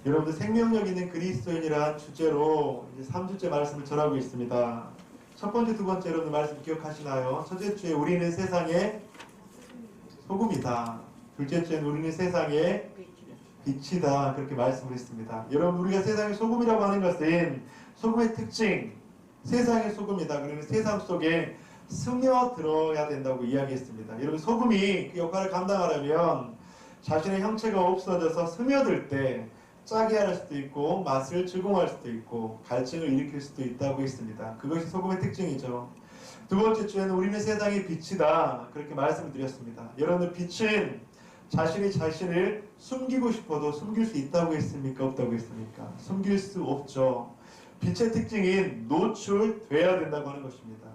여러분들 생명력 있는 그리스도인이란 주제로 이제 3주째 말씀을 전하고 있습니다. 첫 번째, 두 번째로는 말씀 기억하시나요? 첫째 주에 우리는 세상의 소금이다. 둘째 주에는 우리는 세상의 빛이다. 그렇게 말씀을 했습니다. 여러분, 우리가 세상의 소금이라고 하는 것은 소금의 특징, 세상의 소금이다. 그러면 세상 속에 스며들어야 된다고 이야기했습니다. 여러분, 소금이 그 역할을 감당하려면 자신의 형체가 없어져서 스며들 때 짜게 할 수도 있고 맛을 제공할 수도 있고 갈증을 일으킬 수도 있다고 했습니다. 그것이 소금의 특징이죠. 두 번째 주에는 우리는 세상의 빛이다. 그렇게 말씀을 드렸습니다. 여러분들, 빛은 자신이 자신을 숨기고 싶어도 숨길 수 있다고 했습니까? 없다고 했습니까? 숨길 수 없죠. 빛의 특징인 노출돼야 된다고 하는 것입니다.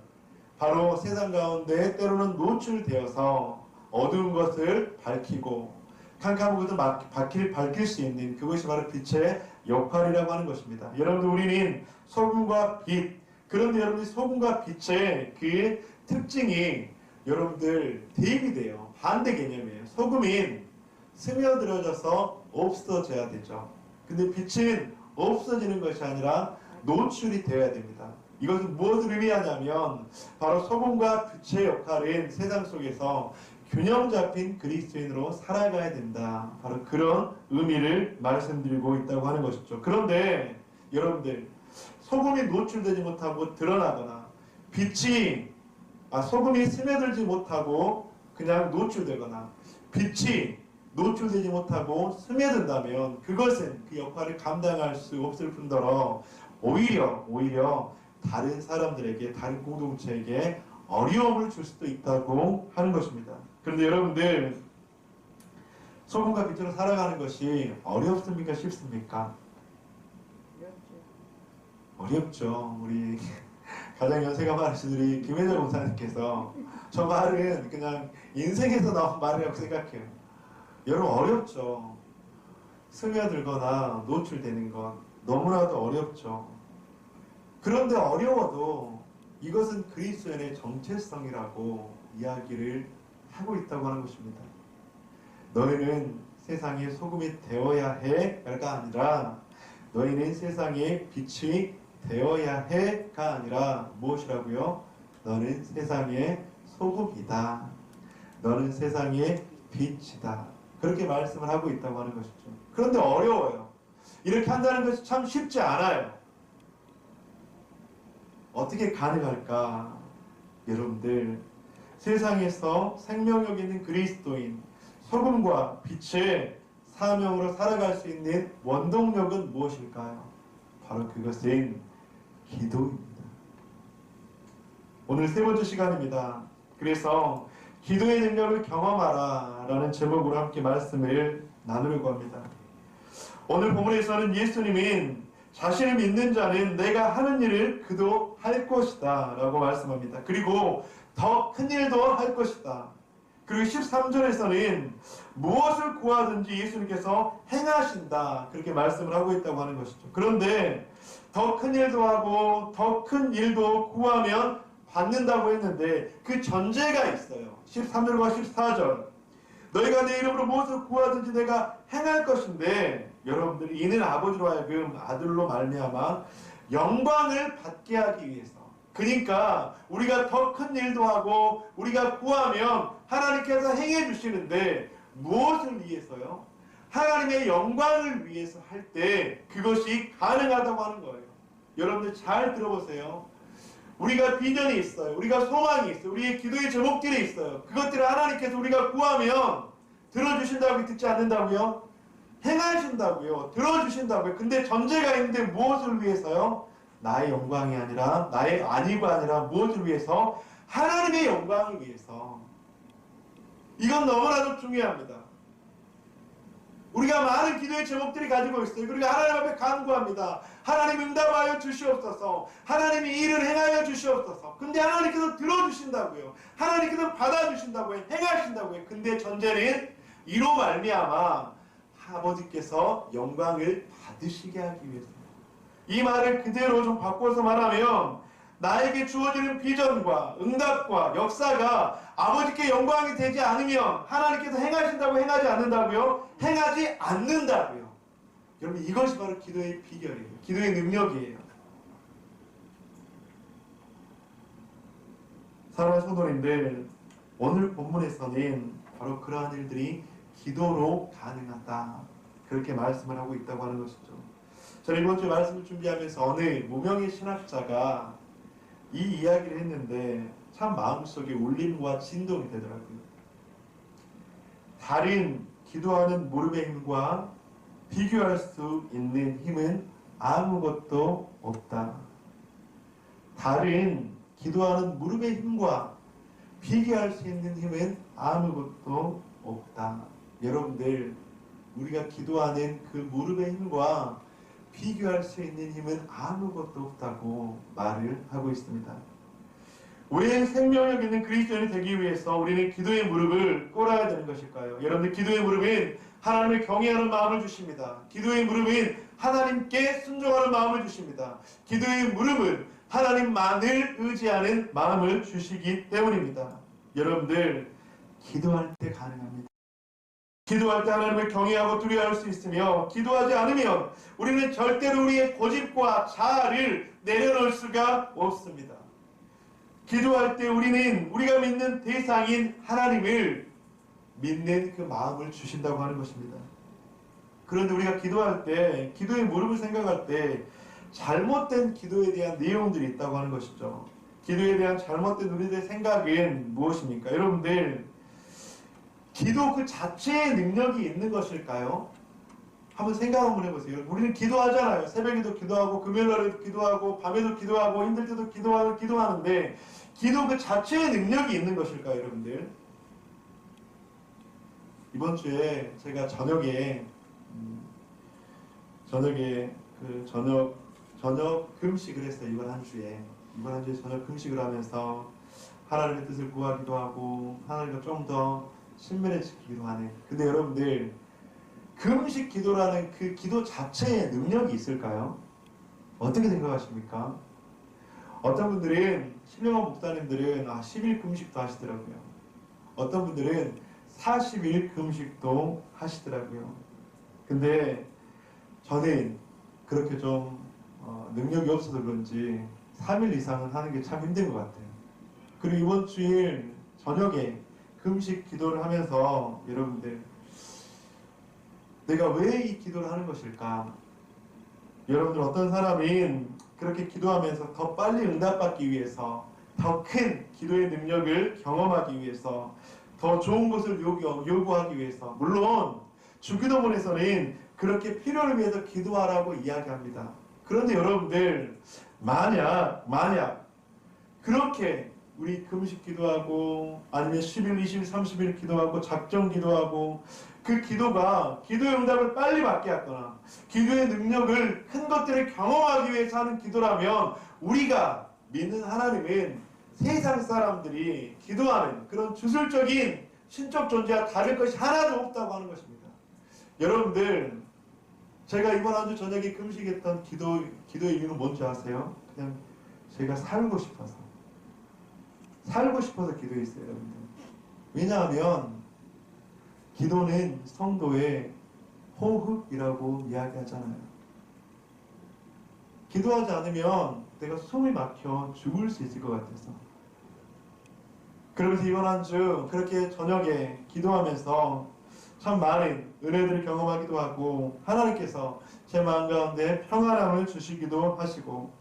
바로 세상 가운데 때로는 노출되어서 어두운 것을 밝히고 캄캄한 것을 밝힐 수 있는 그것이 바로 빛의 역할이라고 하는 것입니다. 여러분들, 우리는 소금과 빛, 그런데 여러분들 소금과 빛의 그 특징이 여러분들 대입이 돼요. 반대 개념이에요. 소금은 스며들어져서 없어져야 되죠. 근데 빛은 없어지는 것이 아니라 노출이 되어야 됩니다. 이것은 무엇을 의미하냐면 바로 소금과 빛의 역할은 세상 속에서 균형 잡힌 그리스도인으로 살아가야 된다. 바로 그런 의미를 말씀드리고 있다고 하는 것이죠. 그런데 여러분들, 소금이 노출되지 못하고 드러나거나 소금이 스며들지 못하고 그냥 노출되거나 빛이 노출되지 못하고 스며든다면 그것은 그 역할을 감당할 수 없을 뿐더러 오히려 다른 사람들에게, 다른 공동체에게 어려움을 줄 수도 있다고 하는 것입니다. 그런데 여러분들, 소금과 빛으로 살아가는 것이 어렵습니까? 쉽습니까? 어렵죠. 우리 가장 연세가 많으신 우리 김혜정 목사님께서 저 말은 그냥 인생에서 나온 말이라고 생각해요. 여러분, 어렵죠. 스며들거나 노출되는 건 너무나도 어렵죠. 그런데 어려워도 이것은 그리스도인의 정체성이라고 이야기를 하고 있다고 하는 것입니다. 너희는 세상의 소금이 되어야 해가 아니라 너희는 세상의 빛이 되어야 해가 아니라 무엇이라고요? 너는 세상의 소금이다. 너는 세상의 빛이다. 그렇게 말씀을 하고 있다고 하는 것이죠. 그런데 어려워요. 이렇게 한다는 것이 참 쉽지 않아요. 어떻게 가능할까? 여러분들, 세상에서 생명력 있는 그리스도인, 소금과 빛의 사명으로 살아갈 수 있는 원동력은 무엇일까요? 바로 그것은 기도입니다. 오늘 세 번째 시간입니다. 그래서 기도의 능력을 경험하라 라는 제목으로 함께 말씀을 나누려고 합니다. 오늘 본문에서는 예수님은 자신을 믿는 자는 내가 하는 일을 그도 할 것이다 라고 말씀합니다. 그리고 더 큰 일도 할 것이다. 그리고 13절에서는 무엇을 구하든지 예수님께서 행하신다, 그렇게 말씀을 하고 있다고 하는 것이죠. 그런데 더 큰 일도 하고 더 큰 일도 구하면 받는다고 했는데 그 전제가 있어요. 13절과 14절, 너희가 내 이름으로 무엇을 구하든지 내가 행할 것인데, 여러분들이 이는 아버지로 하여금 아들로 말미암아 영광을 받게 하기 위해서, 그러니까 우리가 더 큰 일도 하고 우리가 구하면 하나님께서 행해 주시는데 무엇을 위해서요? 하나님의 영광을 위해서 할 때 그것이 가능하다고 하는 거예요. 여러분들 잘 들어보세요. 우리가 비전이 있어요. 우리가 소망이 있어요. 우리의 기도의 제목들이 있어요. 그것들을 하나님께서 우리가 구하면 들어주신다고, 듣지 않는다고요? 행하신다고요. 들어주신다고요. 근데 전제가 있는데 무엇을 위해서요? 나의 영광이 아니라, 나의 안위가 아니라 무엇을 위해서? 하나님의 영광을 위해서. 이건 너무나도 중요합니다. 우리가 많은 기도의 제목들이 가지고 있어요. 그리고 하나님 앞에 간구합니다. 하나님 응답하여 주시옵소서. 하나님이 일을 행하여 주시옵소서. 근데 하나님께서 들어주신다고요. 하나님께서 받아주신다고요. 행하신다고요. 근데 전제는 이로 말미암아 아버지께서 영광을 받으시게 하기 위해서. 이 말을 그대로 좀 바꿔서 말하면 나에게 주어지는 비전과 응답과 역사가 아버지께 영광이 되지 않으면 하나님께서 행하신다고, 행하지 않는다고요? 행하지 않는다고요. 여러분 이것이 바로 기도의 비결이에요. 기도의 능력이에요. 사랑하는 성도님들, 오늘 본문에서는 바로 그러한 일들이 기도로 가능하다, 그렇게 말씀을 하고 있다고 하는 것이죠. 저는 이번 주 말씀을 준비하면서 어느 무명의 신학자가 이 이야기를 했는데 참 마음속에 울림과 진동이 되더라고요. 다른 기도하는 무릎의 힘과 비교할 수 있는 힘은 아무것도 없다. 다른 기도하는 무릎의 힘과 비교할 수 있는 힘은 아무것도 없다. 여러분들, 우리가 기도하는 그 무릎의 힘과 비교할 수 있는 힘은 아무것도 없다고 말을 하고 있습니다. 왜 생명력 있는 그리스도인이 되기 위해서 우리는 기도의 무릎을 꿇어야 되는 것일까요? 여러분들, 기도의 무릎은 하나님을 경외하는 마음을 주십니다. 기도의 무릎은 하나님께 순종하는 마음을 주십니다. 기도의 무릎은 하나님만을 의지하는 마음을 주시기 때문입니다. 여러분들, 기도할 때 가능합니다. 기도할 때 하나님을 경외하고 두려워할 수 있으며, 기도하지 않으면 우리는 절대로 우리의 고집과 자아를 내려놓을 수가 없습니다. 기도할 때 우리는 우리가 믿는 대상인 하나님을 믿는 그 마음을 주신다고 하는 것입니다. 그런데 우리가 기도할 때, 기도의 무릎을 생각할 때 잘못된 기도에 대한 내용들이 있다고 하는 것이죠. 기도에 대한 잘못된 우리들의 생각은 무엇입니까? 여러분들, 기도 그 자체의 능력이 있는 것일까요? 한번 생각 한번 해보세요. 우리는 기도하잖아요. 새벽에도 기도하고, 금요일날에도 기도하고, 밤에도 기도하고, 힘들 때도 기도하는데 기도 그 자체의 능력이 있는 것일까요, 여러분들? 이번 주에 제가 저녁에 저녁 금식을 했어요. 이번 한 주에 저녁 금식을 하면서 하나님의 뜻을 구하기도 하고, 하나님과 좀 더 친밀해지기도 하는. 근데 여러분들, 금식 기도라는 그 기도 자체에 능력이 있을까요? 어떻게 생각하십니까? 어떤 분들은, 신령한 목사님들은 10일 금식도 하시더라고요. 어떤 분들은 40일 금식도 하시더라고요. 근데 저는 그렇게 좀 능력이 없어서 그런지 3일 이상은 하는 게 참 힘든 것 같아요. 그리고 이번 주일 저녁에 금식 기도를 하면서, 여러분들, 내가 왜 이 기도를 하는 것일까? 여러분들, 어떤 사람은 그렇게 기도하면서 더 빨리 응답받기 위해서, 더 큰 기도의 능력을 경험하기 위해서, 더 좋은 것을 요구하기 위해서, 물론 주기도문에서는 그렇게 필요를 위해서 기도하라고 이야기합니다. 그런데 여러분들, 만약 그렇게 우리 금식 기도하고, 아니면 10일, 20일, 30일 기도하고, 작정 기도하고, 그 기도가 기도의 응답을 빨리 받게 하거나 기도의 능력을, 큰 것들을 경험하기 위해서 하는 기도라면, 우리가 믿는 하나님은 세상 사람들이 기도하는 그런 주술적인 신적 존재와 다를 것이 하나도 없다고 하는 것입니다. 여러분들, 제가 이번 한 주 저녁에 금식했던 기도의 이유는 뭔지 아세요? 그냥 제가 살고 싶어서 기도했어요, 여러분들. 왜냐하면 기도는 성도의 호흡이라고 이야기하잖아요. 기도하지 않으면 내가 숨이 막혀 죽을 수 있을 것 같아서. 그러면서 이번 한 주 그렇게 저녁에 기도하면서 참 많은 은혜들을 경험하기도 하고, 하나님께서 제 마음 가운데 평안함을 주시기도 하시고,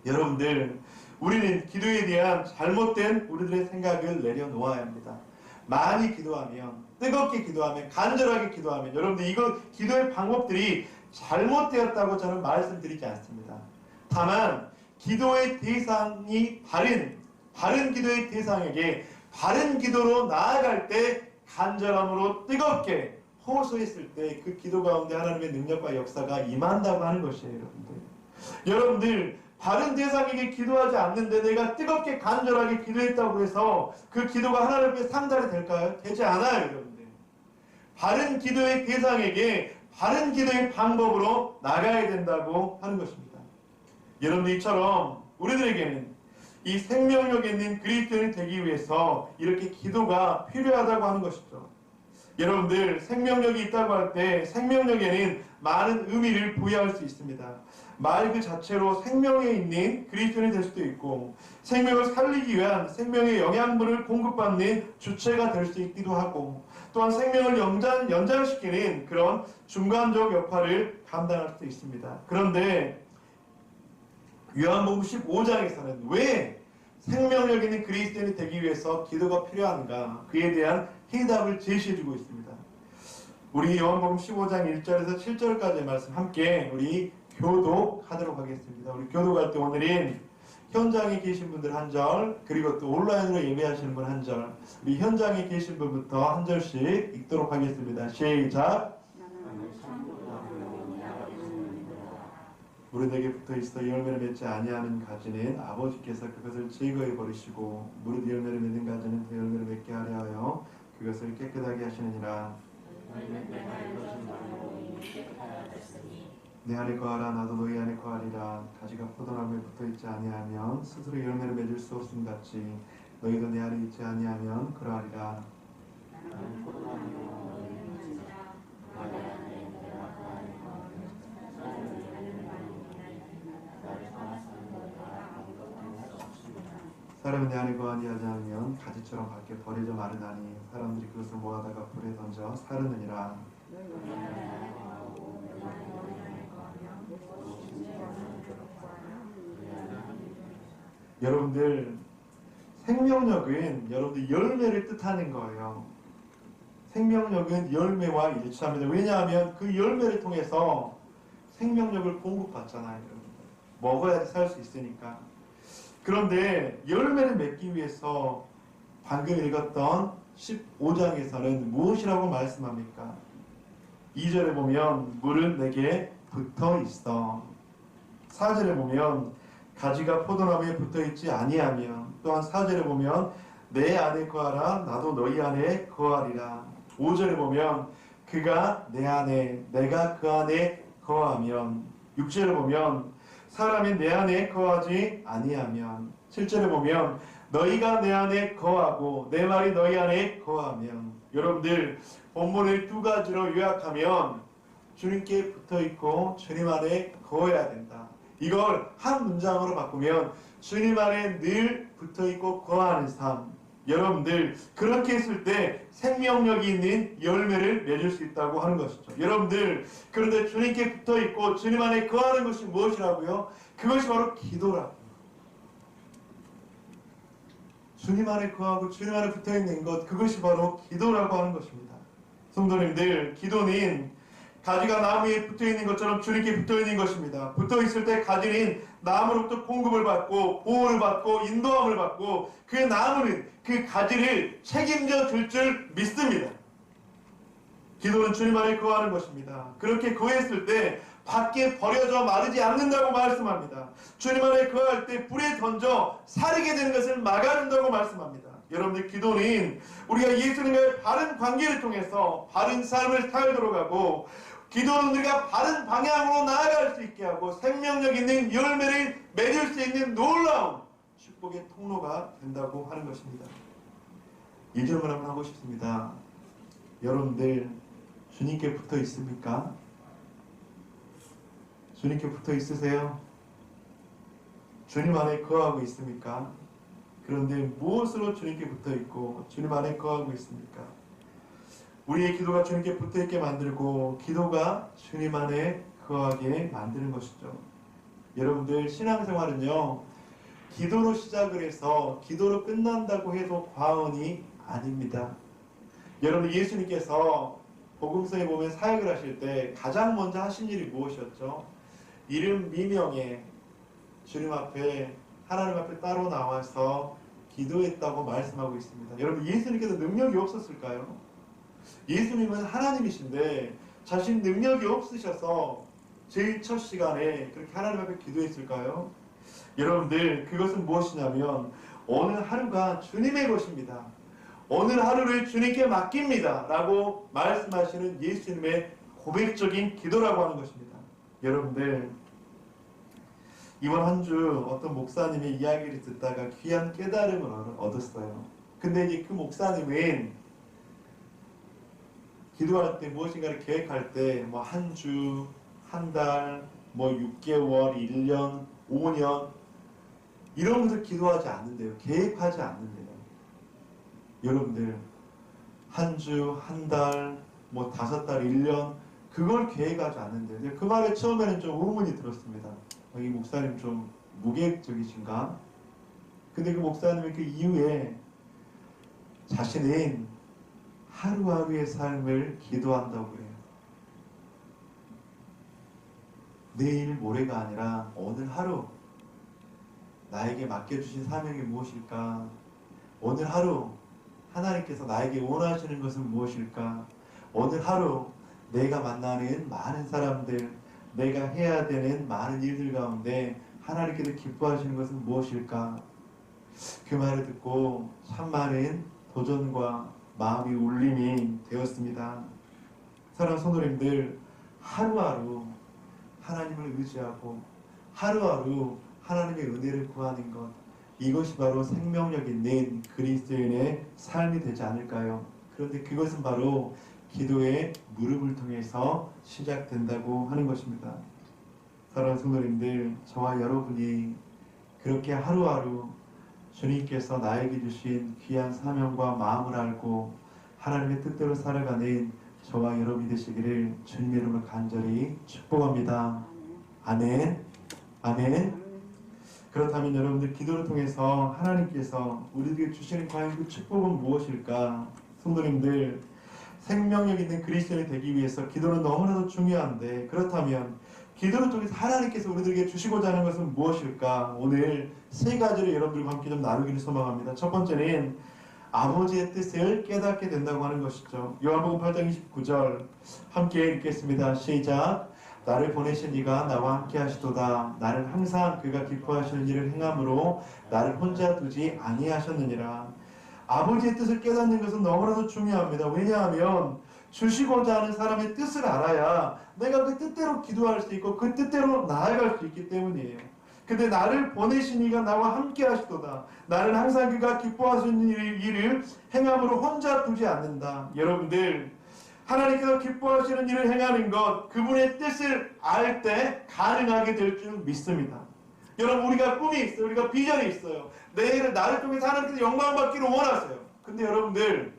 여러분들, 우리는 기도에 대한 잘못된 우리들의 생각을 내려놓아야 합니다. 많이 기도하면, 뜨겁게 기도하면, 간절하게 기도하면, 여러분들, 이거 기도의 방법들이 잘못되었다고 저는 말씀드리지 않습니다. 다만 기도의 대상이 바른 기도의 대상에게 바른 기도로 나아갈 때, 간절함으로 뜨겁게 호소했을 때 그 기도 가운데 하나님의 능력과 역사가 임한다고 하는 것이에요, 여러분들. 여러분들, 바른 대상에게 기도하지 않는데 내가 뜨겁게 간절하게 기도했다고 해서 그 기도가 하나님 앞에 상달이 될까요? 되지 않아요, 여러분들. 바른 기도의 대상에게 바른 기도의 방법으로 나가야 된다고 하는 것입니다. 여러분들, 이처럼 우리들에게는 이 생명력 있는 그리스도인이 되기 위해서 이렇게 기도가 필요하다고 하는 것이죠. 여러분들, 생명력이 있다고 할 때 생명력에는 많은 의미를 부여할 수 있습니다. 말 그 자체로 생명에 있는 그리스도인이 될 수도 있고, 생명을 살리기 위한 생명의 영양분을 공급받는 주체가 될 수 있기도 하고, 또한 생명을 연장시키는 그런 중간적 역할을 감당할 수도 있습니다. 그런데 요한복음 15장에서는 왜 생명력 있는 그리스도인이 되기 위해서 기도가 필요한가, 그에 대한 해답을 제시해주고 있습니다. 우리 요한복음 15장 1절에서 7절까지의 말씀 함께 우리 교독하도록 하겠습니다. 우리 교독할 때 오늘은 현장에 계신 분들 한 절, 그리고 또 온라인으로 예배하시는 분 한 절, 우리 현장에 계신 분부터 한 절씩 읽도록 하겠습니다. 시작. 무릇에게 붙어있어 열매를 맺지 아니하는 가지는 아버지께서 그것을 제거해 버리시고, 무릇 열매를 맺는 가지는 그 열매를 맺게 하려 하여 그것을 깨끗하게 하시느니라. 내 안에 거하라, 나도 너희 안에 거하리라. 가지가 포도나무에 붙어있지 아니하면 스스로 열매를 맺을 수 없음 같이 너희도 내 안에 있지 아니하면 그러하리라. 사람은 내 안에 거하지 않으면 가지처럼 밖에 버려져 마르나니 사람들이 그것을 모아다가 불에 던져 사르느니라. 여러분들, 생명력은 여러분들 열매를 뜻하는 거예요. 생명력은 열매와 일치합니다. 왜냐하면 그 열매를 통해서 생명력을 공급받잖아요. 먹어야지 살 수 있으니까. 그런데 열매를 맺기 위해서 방금 읽었던 15장에서는 무엇이라고 말씀합니까? 2절에 보면 물은 내게 붙어 있어. 4절에 보면 가지가 포도나무에 붙어있지 아니하면, 또한 4절에 보면 내 안에 거하라, 나도 너희 안에 거하리라. 5절에 보면 그가 내 안에, 내가 그 안에 거하면, 6절에 보면 사람이 내 안에 거하지 아니하면, 7절에 보면 너희가 내 안에 거하고 내 말이 너희 안에 거하면. 여러분들, 본문을 두 가지로 요약하면 주님께 붙어있고 주님 안에 거해야 된다. 이걸 한 문장으로 바꾸면 주님 안에 늘 붙어있고 거하는 삶. 여러분들, 그렇게 했을 때 생명력이 있는 열매를 맺을 수 있다고 하는 것이죠. 여러분들, 그런데 주님께 붙어있고 주님 안에 거하는 것이 무엇이라고요? 그것이 바로 기도라고. 주님 안에 거하고 주님 안에 붙어있는 것, 그것이 바로 기도라고 하는 것입니다. 성도님들, 기도는 가지가 나무에 붙어있는 것처럼 주님께 붙어있는 것입니다. 붙어있을 때 가지는 나무로부터 공급을 받고 보호를 받고 인도함을 받고, 그 나무는 그 가지를 책임져 줄 줄 믿습니다. 기도는 주님 안에 거하는 것입니다. 그렇게 거했을 때 밖에 버려져 마르지 않는다고 말씀합니다. 주님 안에 거할 때 불에 던져 사르게 되는 것을 막아준다고 말씀합니다. 여러분들, 기도는 우리가 예수님과의 바른 관계를 통해서 바른 삶을 살도록 하고, 기도는 우리가 바른 방향으로 나아갈 수 있게 하고 생명력 있는 열매를 맺을 수 있는 놀라운 축복의 통로가 된다고 하는 것입니다. 이 질문 한번 하고 싶습니다. 여러분들, 주님께 붙어 있습니까? 주님께 붙어 있으세요? 주님 안에 거하고 있습니까? 그런데 무엇으로 주님께 붙어 있고 주님 안에 거하고 있습니까? 우리의 기도가 주님께 붙어있게 만들고 기도가 주님 안에 거하게 만드는 것이죠. 여러분들, 신앙생활은요, 기도로 시작을 해서 기도로 끝난다고 해도 과언이 아닙니다. 여러분, 예수님께서 복음서에 보면 사역을 하실 때 가장 먼저 하신 일이 무엇이었죠? 이름 미명에 주님 앞에, 하나님 앞에 따로 나와서 기도했다고 말씀하고 있습니다. 여러분, 예수님께서 능력이 없었을까요? 예수님은 하나님이신데 자신 능력이 없으셔서 제일 첫 시간에 그렇게 하나님 앞에 기도했을까요? 여러분들, 그것은 무엇이냐면 오늘 하루가 주님의 것입니다. 오늘 하루를 주님께 맡깁니다 라고 말씀하시는 예수님의 고백적인 기도라고 하는 것입니다. 여러분들, 이번 한 주 어떤 목사님의 이야기를 듣다가 귀한 깨달음을 얻었어요. 근데 이제 그 목사님은 기도할 때 무엇인가를 계획할 때 뭐 한 주, 한 달, 뭐 6개월, 1년, 5년 이런 것을 기도하지 않는데요. 계획하지 않는데요. 여러분들 한 주, 한 달, 뭐 5달, 1년 그걸 계획하지 않는데 그 말에 처음에는 좀 의문이 들었습니다. 이 목사님 좀 무계획적이신가? 근데 그 목사님이 그 이후에 자신은 하루하루의 삶을 기도한다고 해요. 내일 모레가 아니라 오늘 하루 나에게 맡겨주신 사명이 무엇일까? 오늘 하루 하나님께서 나에게 원하시는 것은 무엇일까? 오늘 하루 내가 만나는 많은 사람들, 내가 해야 되는 많은 일들 가운데 하나님께서 기뻐하시는 것은 무엇일까? 그 말을 듣고 참 많은 도전과 마음이 울림이 되었습니다. 사랑하는 성도님들, 하루하루 하나님을 의지하고 하루하루 하나님의 은혜를 구하는 것, 이것이 바로 생명력 있는 그리스도인의 삶이 되지 않을까요? 그런데 그것은 바로 기도의 무릎을 통해서 시작된다고 하는 것입니다. 사랑하는 성도님들, 저와 여러분이 그렇게 하루하루 주님께서 나에게 주신 귀한 사명과 마음을 알고 하나님의 뜻대로 살아가는 저와 여러분이 되시기를 주님의 이름으로 간절히 축복합니다. 아멘. 아멘. 그렇다면 여러분들 기도를 통해서 하나님께서 우리에게 주시는 과연 그 축복은 무엇일까? 성도님들, 생명력 있는 그리스도인이 되기 위해서 기도는 너무나도 중요한데, 그렇다면 기도를 통해서 하나님께서 우리들에게 주시고자 하는 것은 무엇일까? 오늘 세 가지를 여러분들과 함께 좀 나누기를 소망합니다. 첫 번째는 아버지의 뜻을 깨닫게 된다고 하는 것이죠. 요한복음 8장 29절 함께 읽겠습니다. 시작. 나를 보내신 이가 나와 함께 하시도다. 나는 항상 그가 기뻐하시는 일을 행함으로 나를 혼자 두지 아니하셨느니라. 아버지의 뜻을 깨닫는 것은 너무나도 중요합니다. 왜냐하면 주시고자 하는 사람의 뜻을 알아야 내가 그 뜻대로 기도할 수 있고 그 뜻대로 나아갈 수 있기 때문이에요. 근데 나를 보내신 이가 나와 함께 하시도다. 나는 항상 그가 기뻐하시는 일을 행함으로 혼자 두지 않는다. 여러분들, 하나님께서 기뻐하시는 일을 행하는 것, 그분의 뜻을 알 때 가능하게 될 줄 믿습니다. 여러분, 우리가 꿈이 있어요. 우리가 비전이 있어요. 내일은 나를 통해서 하나님께서 영광 받기를 원하세요. 근데 여러분들,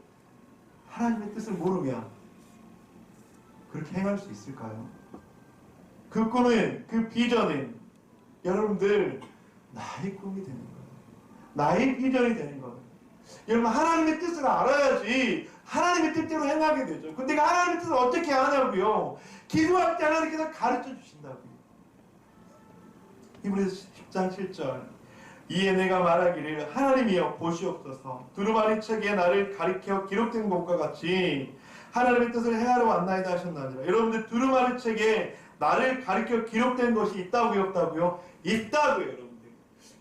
하나님의 뜻을 모르면 그렇게 행할 수 있을까요? 그 꿈은, 그 비전은 여러분들 나의 꿈이 되는 거예요. 나의 비전이 되는 거예요. 여러분, 하나님의 뜻을 알아야지 하나님의 뜻대로 행하게 되죠. 근데 하나님의 뜻을 어떻게 하냐고요? 기도할 때 하나님께서 가르쳐 주신다고요. 히브리서 10장 7절 이에 내가 말하기를 하나님이여 보시옵소서 두루마리 책에 나를 가리켜 기록된 것과 같이 하나님의 뜻을 행하러 왔나이다 하셨나니라. 여러분들, 두루마리 책에 나를 가리켜 기록된 것이 있다고요, 없다고요? 있다고요. 여러분들,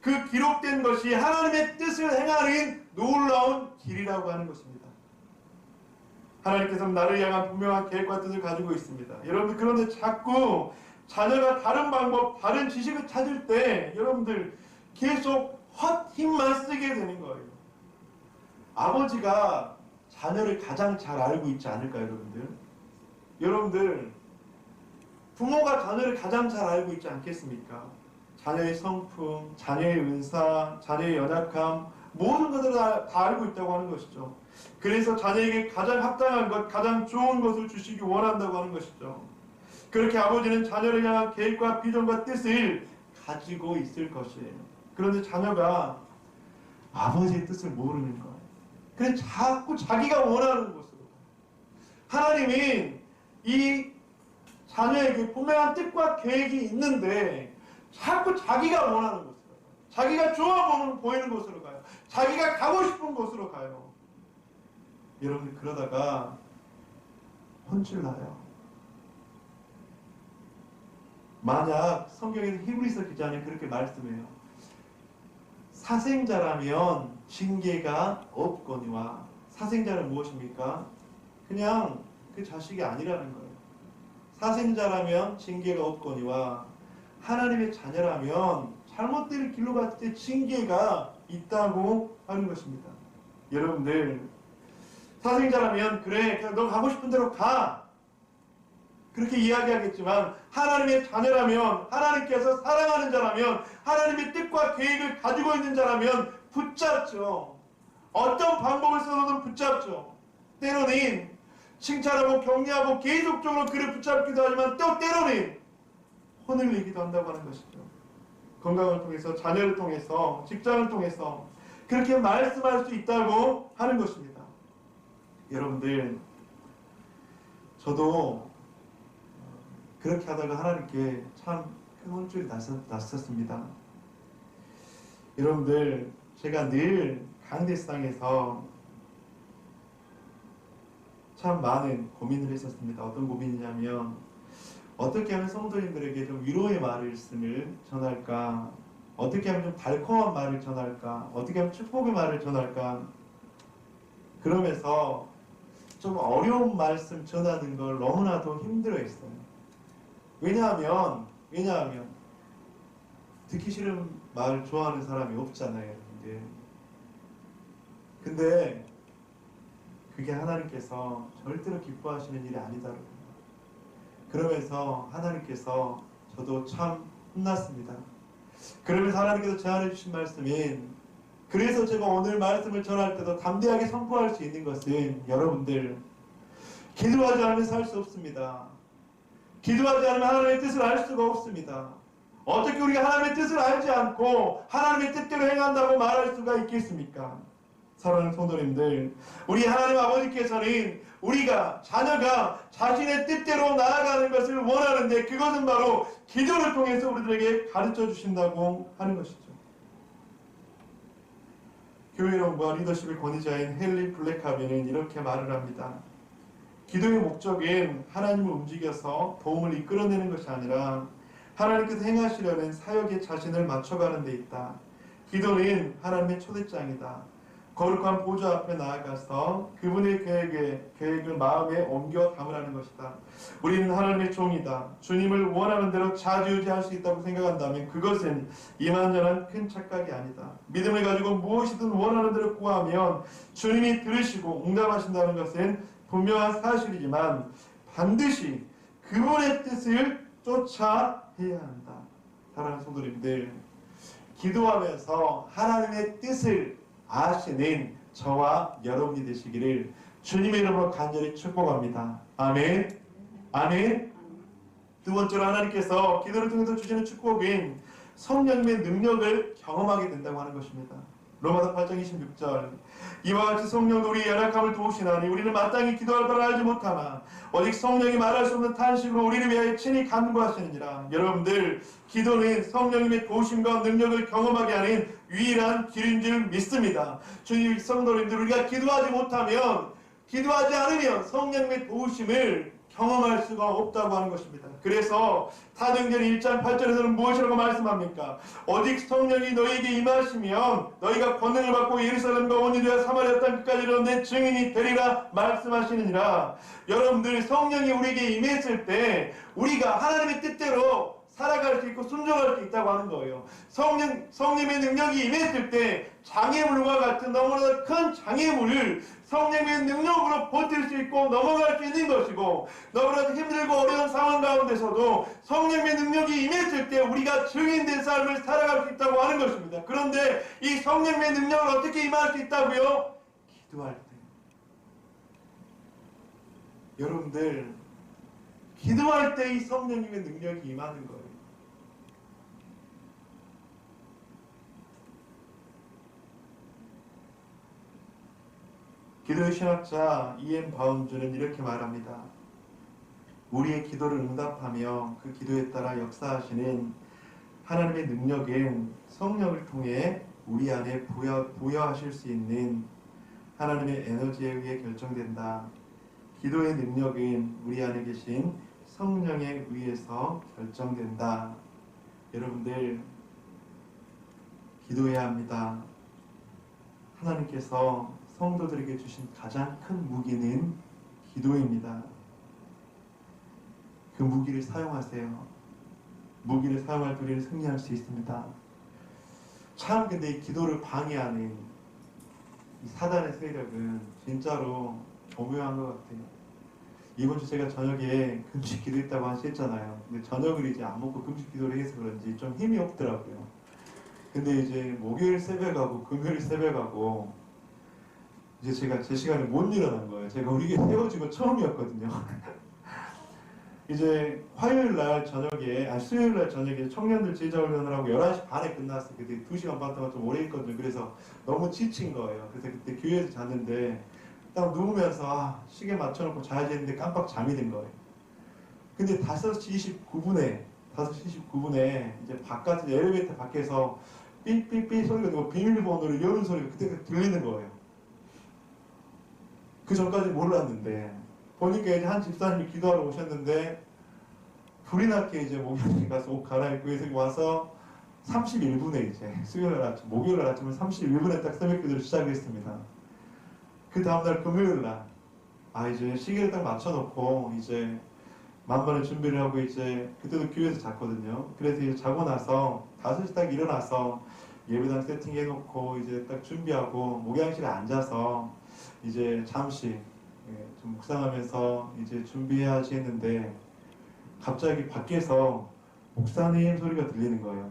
그 기록된 것이 하나님의 뜻을 행하는 놀라운 길이라고 하는 것입니다. 하나님께서는 나를 향한 분명한 계획과 뜻을 가지고 있습니다. 여러분들, 그런데 자꾸 자녀가 다른 방법, 다른 지식을 찾을 때 여러분들 계속 헛힘만 쓰게 되는 거예요. 아버지가 자녀를 가장 잘 알고 있지 않을까요, 여러분들? 여러분들, 부모가 자녀를 가장 잘 알고 있지 않겠습니까? 자녀의 성품, 자녀의 은사, 자녀의 연약함, 모든 것들을 다 알고 있다고 하는 것이죠. 그래서 자녀에게 가장 합당한 것, 가장 좋은 것을 주시기 원한다고 하는 것이죠. 그렇게 아버지는 자녀를 향한 계획과 비전과 뜻을 가지고 있을 것이에요. 그런데 자녀가 아버지의 뜻을 모르는 거예요. 그래서 자꾸 자기가 원하는 곳으로 가요. 하나님이 이 자녀에게 분명한 뜻과 계획이 있는데 자꾸 자기가 원하는 곳으로 가요. 자기가 좋아 보이는 곳으로 가요. 자기가 가고 싶은 곳으로 가요. 여러분들, 그러다가 혼쭐 나요. 만약 성경에서 히브리서 기자는 그렇게 말씀해요. 사생자라면 징계가 없거니와. 사생자는 무엇입니까? 그냥 그 자식이 아니라는 거예요. 사생자라면 징계가 없거니와 하나님의 자녀라면 잘못된 길로 갔을 때 징계가 있다고 하는 것입니다. 여러분들, 사생자라면 그래, 그냥 너 가고 싶은 대로 가. 그렇게 이야기하겠지만 하나님의 자녀라면, 하나님께서 사랑하는 자라면, 하나님의 뜻과 계획을 가지고 있는 자라면 붙잡죠. 어떤 방법을 써서든 붙잡죠. 때로는 칭찬하고 격려하고 계속적으로 그를 붙잡기도 하지만 또 때로는 혼을 내기도 한다고 하는 것이죠. 건강을 통해서, 자녀를 통해서, 직장을 통해서 그렇게 말씀할 수 있다고 하는 것입니다. 여러분들, 저도 그렇게 하다가 하나님께 참 큰 혼쭐이 났었습니다. 여러분들, 제가 늘 강대상에서 참 많은 고민을 했었습니다. 어떤 고민이냐면 어떻게 하면 성도님들에게 좀 위로의 말씀을 전할까? 어떻게 하면 좀 달콤한 말을 전할까? 어떻게 하면 축복의 말을 전할까? 그러면서 좀 어려운 말씀 전하는 걸 너무나도 힘들어했어요. 왜냐하면 듣기 싫은 말 좋아하는 사람이 없잖아요. 근데 그게 하나님께서 절대로 기뻐하시는 일이 아니다라고. 그러면서 하나님께서 저도 참 혼났습니다. 그러면서 하나님께서 제안해 주신 말씀인, 그래서 제가 오늘 말씀을 전할 때도 담대하게 선포할 수 있는 것은, 여러분들, 기도하지 않으면 살 수 없습니다. 기도하지 않으면 하나님의 뜻을 알 수가 없습니다. 어떻게 우리가 하나님의 뜻을 알지 않고 하나님의 뜻대로 행한다고 말할 수가 있겠습니까? 사랑하는 성도님들, 우리 하나님 아버지께서는 우리가, 자녀가 자신의 뜻대로 나아가는 것을 원하는데, 그것은 바로 기도를 통해서 우리들에게 가르쳐 주신다고 하는 것이죠. 교회론과 리더십의 권위자인 헨리 블랙하비는 이렇게 말을 합니다. 기도의 목적은 하나님을 움직여서 도움을 이끌어내는 것이 아니라 하나님께서 행하시려는 사역에 자신을 맞춰가는 데 있다. 기도는 하나님의 초대장이다. 거룩한 보좌 앞에 나아가서 그분의 계획을 마음에 옮겨 담으라는 것이다. 우리는 하나님의 종이다. 주님을 원하는 대로 좌지우지할 수 있다고 생각한다면 그것은 이만저만 큰 착각이 아니다. 믿음을 가지고 무엇이든 원하는 대로 구하면 주님이 들으시고 응답하신다는 것은 분명한 사실이지만 반드시 그분의 뜻을 쫓아 해야 한다. 사랑하는 성도님들, 기도하면서 하나님의 뜻을 아시는 저와 여러분이 되시기를 주님의 이름으로 간절히 축복합니다. 아멘. 아멘. 두 번째로, 하나님께서 기도를 통해서 주시는 축복인 성령님의 능력을 경험하게 된다고 하는 것입니다. 로마서 8장 26절, 이와 같이 성령도 우리의 연약함을 도우시나니 우리는 마땅히 기도할 바를 알지 못하나 오직 성령이 말할 수 없는 탄식으로 우리를 위하여 친히 간구하시느니라. 여러분들, 기도는 성령님의 도우심과 능력을 경험하게 하는 유일한 길인 줄 믿습니다. 주님 성도님들, 우리가 기도하지 않으면 성령님의 도우심을 경험할 수가 없다고 하는 것입니다. 그래서 사도행전 1장 8절에서는 무엇이라고 말씀합니까? 오직 성령이 너희에게 임하시면 너희가 권능을 받고 예루살렘과 온 유대와 사마리아 땅까지 이르러 내 증인이 되리라 말씀하시느니라. 여러분들, 성령이 우리에게 임했을 때 우리가 하나님의 뜻대로 살아갈 수 있고 순종할 수 있다고 하는 거예요. 성령의 능력이 임했을 때 장애물과 같은 너무나 큰 장애물을 성령의 능력으로 버틸 수 있고 넘어갈 수 있는 것이고, 너무나도 힘들고 어려운 상황 가운데서도 성령의 능력이 임했을 때 우리가 증인된 삶을 살아갈 수 있다고 하는 것입니다. 그런데 이 성령의 능력을 어떻게 임할 수 있다고요? 기도할 때. 여러분들, 기도할 때 이 성령님의 능력이 임하는 거예요. 기도의 신학자 E.M. 바움주는 이렇게 말합니다. 우리의 기도를 응답하며 그 기도에 따라 역사하시는 하나님의 능력은 성령을 통해 우리 안에 부여하실 수 있는 하나님의 에너지에 의해 결정된다. 기도의 능력은 우리 안에 계신 성령에 의해서 결정된다. 여러분들, 기도해야 합니다. 하나님께서 성도들에게 주신 가장 큰 무기는 기도입니다. 그 무기를 사용하세요. 무기를 사용할 때 우리는 승리할 수 있습니다. 참, 근데 이 기도를 방해하는 이 사단의 세력은 진짜로 오묘한 것 같아요. 이번 주 제가 저녁에 금식 기도했다고 하셨잖아요. 근데 저녁을 이제 안 먹고 금식 기도를 해서 그런지 좀 힘이 없더라고요. 근데 이제 목요일 새벽하고 금요일 새벽하고 이제 제가 제 시간에 못 일어난 거예요. 제가 우리 교회 세워진 거 처음이었거든요. 이제 화요일 날 저녁에, 수요일 날 저녁에 청년들 제자훈련을 하고 11시 반에 끝났어요. 그때 2시간 반 동안 좀 오래 있거든요. 그래서 너무 지친 거예요. 그래서 그때 교회에서 잤는데 딱 누우면서 시계 맞춰놓고 자야지 했는데 깜빡 잠이 든 거예요. 근데 5시 29분에 이제 바깥에 엘리베이터 밖에서 삐삐삐 소리가 들고 비밀번호를 여는 소리가 그때 들리는 거예요. 그 전까지 몰랐는데 보니까 이제 한 집사님이 기도하러 오셨는데 불이 났게 이제 목요일에 가서 옷 갈아입고 해서 와서 31분에 이제 수요일 날 아침, 목요일 날 아침에 31분에 딱 새벽 기도를 시작했습니다. 그 다음날 금요일 날 이제 시계를 딱 맞춰놓고 이제 만반의 준비를 하고 이제 그때도 교회에서 잤거든요. 그래서 이제 자고 나서 5시 딱 일어나서 예배당 세팅해놓고 이제 딱 준비하고 목양실에 앉아서 이제 잠시 좀 묵상하면서 이제 준비해야지 했는데 갑자기 밖에서 목사님 소리가 들리는 거예요.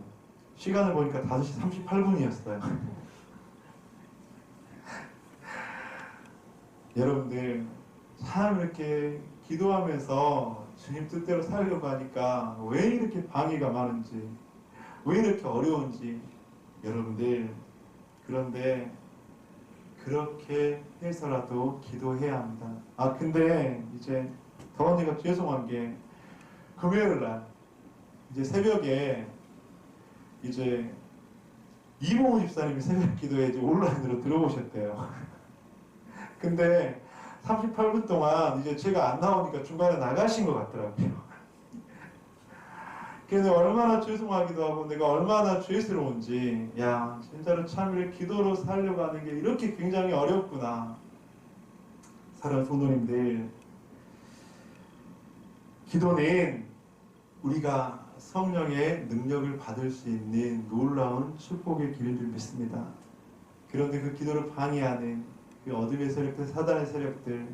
시간을 보니까 5시 38분이었어요. 여러분들 참 이렇게 기도하면서 주님 뜻대로 살려고 하니까 왜 이렇게 방해가 많은지, 왜 이렇게 어려운지 여러분들, 그런데 그렇게 해서라도 기도해야 합니다. 근데 이제 더 언니가 죄송한 게 금요일 날 이제 새벽에 이제 이모우 집사님이 새벽 기도에 이제 온라인으로 들어오셨대요. 근데 38분 동안 이제 제가 안 나오니까 중간에 나가신 것 같더라고요. 그래서 얼마나 죄송하기도 하고 내가 얼마나 죄스러운지, 야 진짜로 참 이렇게 기도로 살려고 하는 게 이렇게 굉장히 어렵구나. 사랑하는 성도님들, 기도는 우리가 성령의 능력을 받을 수 있는 놀라운 축복의 길인 줄 믿습니다. 그런데 그 기도를 방해하는 그 어둠의 세력들, 사단의 세력들,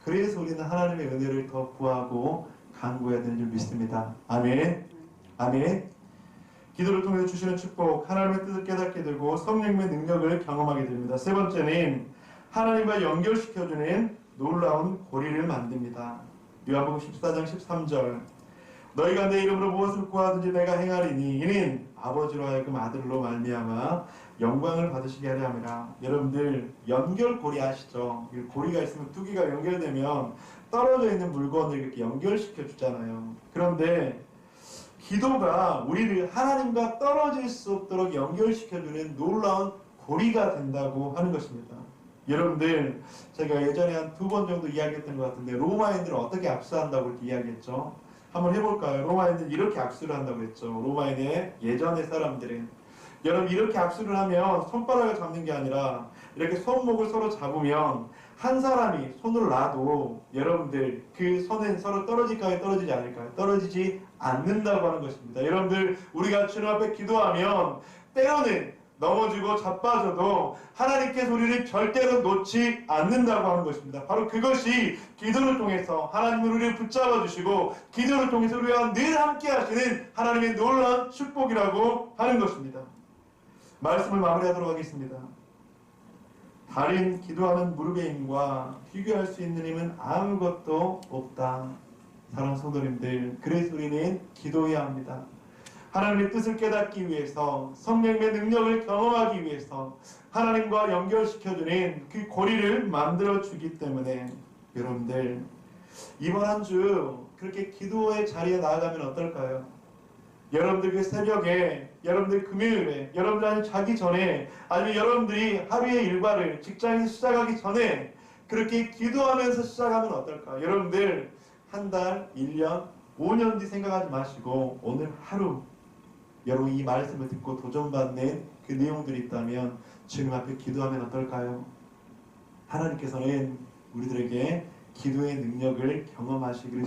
그래서 우리는 하나님의 은혜를 더 구하고 간구해야 되는 줄 믿습니다. 아멘. 아멘. 기도를 통해서 주시는 축복, 하나님의 뜻을 깨닫게 되고 성령의 능력을 경험하게 됩니다. 세 번째는 하나님과 연결시켜주는 놀라운 고리를 만듭니다. 요한복음 14장 13절, 너희가 내 이름으로 무엇을 구하든지 내가 행하리니 이는 아버지로 하여금 아들로 말미암아 영광을 받으시게 하려 함이라. 여러분들 연결고리 아시죠? 고리가 있으면 두 개가 연결되면 떨어져 있는 물건을 이렇게 연결시켜 주잖아요. 그런데 기도가 우리를 하나님과 떨어질 수 없도록 연결시켜주는 놀라운 고리가 된다고 하는 것입니다. 여러분들 제가 예전에 한 2번 정도 이야기했던 것 같은데 로마인들은 어떻게 악수한다고 이렇게 이야기했죠? 한번 해볼까요? 로마인들은 이렇게 악수를 한다고 했죠. 로마인의 예전의 사람들은 여러분 이렇게 악수를 하면 손바닥을 잡는 게 아니라 이렇게 손목을 서로 잡으면 한 사람이 손을 놔도 여러분들 그 손은 서로 떨어질까요? 떨어지지 않을까요? 떨어지지 않는다고 하는 것입니다. 여러분들 우리가 주님 앞에 기도하면 때로는 넘어지고 자빠져도 하나님께서 우리를 절대로 놓지 않는다고 하는 것입니다. 바로 그것이 기도를 통해서 하나님은 우리를 붙잡아 주시고 기도를 통해서 우리와 늘 함께 하시는 하나님의 놀라운 축복이라고 하는 것입니다. 말씀을 마무리하도록 하겠습니다. 달인 기도하는 무릎의 힘과 비교할 수 있는 힘은 아무것도 없다. 사랑하는 성도님들, 그래서 우리는 기도해야 합니다. 하나님의 뜻을 깨닫기 위해서, 성령의 능력을 경험하기 위해서 하나님과 연결시켜주는 그 고리를 만들어주기 때문에 여러분들 이번 한 주 그렇게 기도의 자리에 나아가면 어떨까요? 여러분들 그 새벽에, 여러분들 금요일에, 여러분들 아니면 자기 전에, 아니면 여러분들이 하루의 일과를 직장에서 시작하기 전에 그렇게 기도하면서 시작하면 어떨까? 여러분들 한 달, 1년, 5년 뒤 생각하지 마시고 오늘 하루 여러분 이 말씀을 듣고 도전받는 그 내용들이 있다면 주님 앞에 기도하면 어떨까요? 하나님께서는 우리들에게 기도의 능력을 경험하시기를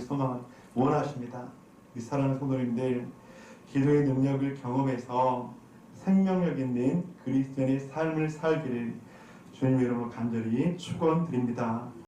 원하십니다. 이 사랑하는 성도님들, 기도의 능력을 경험해서 생명력 있는 그리스도인의 삶을 살기를 주님 이름으로 간절히 축원드립니다.